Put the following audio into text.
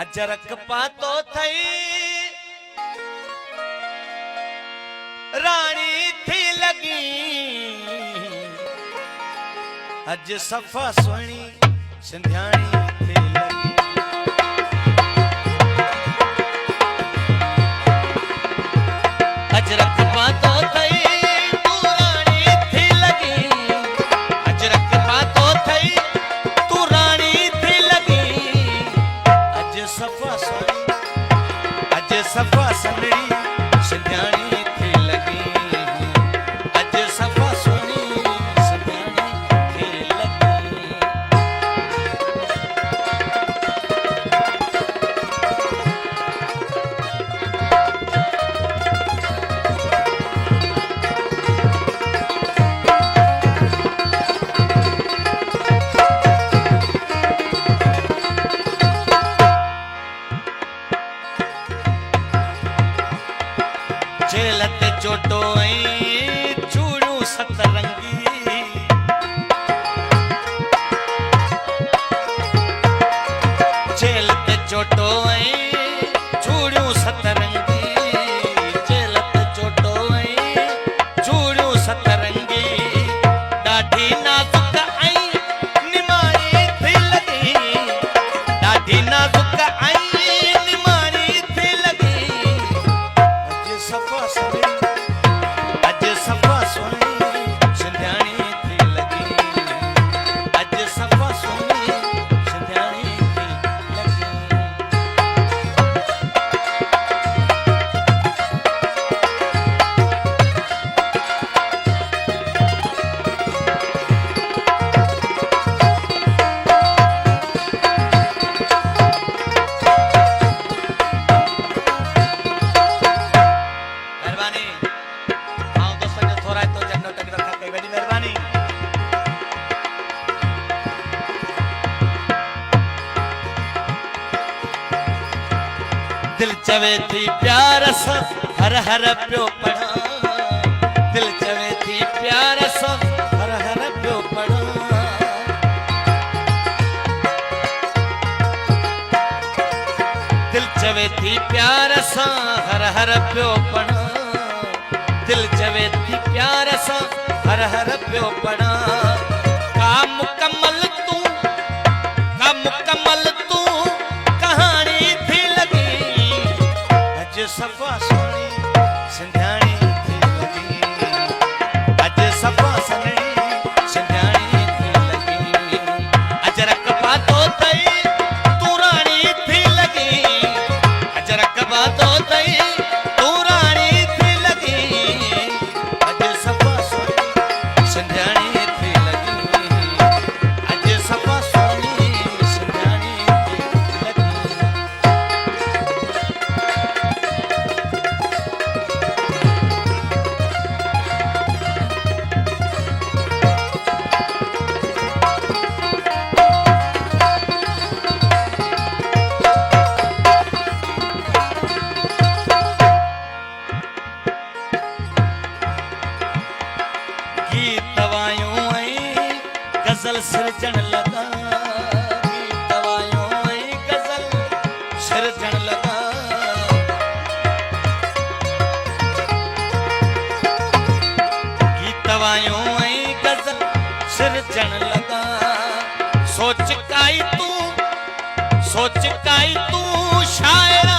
अजरक पातो थई रानी थी लगी अज सफा सुणी सिंधियाणी थी लगी अजरक पातो थई तू रानी थी लगी अजरक पातो थई तू रानी थी लगी अज सफा सुणी सिंधियाणी थी लगी अज सफा सुणी सिंधियाणी थी लगी झेलत चोटो ऐं चूड़ियूं सतरंगी झेलत चोटो ऐं चूड़ियूं सतरंगी झेलत चोटो ऐं चूड़ियूं सतरंगी ॾाढी नाज़ुक ऐं निमाणी थी लगी ॾाढी नाज़ुक ऐं निमाणी थी लगी अज सफा सुणी सिंधियाणी थी लगी अज सफा सुणी सिंधियाणी थी लगी मेहरबानी हाँ दोस्तों जो थोड़ा तो जन्नो तक रखा कई बड़ी मेहरबानी दिल चवे थी प्यार सा हर हर प्यो पढ़ा दिल चवे थी प्यार सा हर हर प्यो पढ़ा दिल चवे थी प्यार सा हर हर प्यो पढ़ा दिल चवे थी प्यार सा हर हर प्यो पढ़ा का मुकम्मल तू कहानी थी लगी अज सफा सुणी सिंधियाणी थी लगी अज सफा सुणी सिंधियाणी थी लगी अजरक पातो थई तू रानी थी लगी अजरक पातो थई तू रानी थी लगी अज सफा सुणी सिंधियाणी थी लगी अज सफा सुणी सिंधियाणी थी लगी गीत वायूं ऐं गज़ल सिरजण लगा गीत वायूं ऐं गज़ल सिरजण लगा गीत वायूं ऐं गज़ल सिरजण लगा सोच काई तू शायर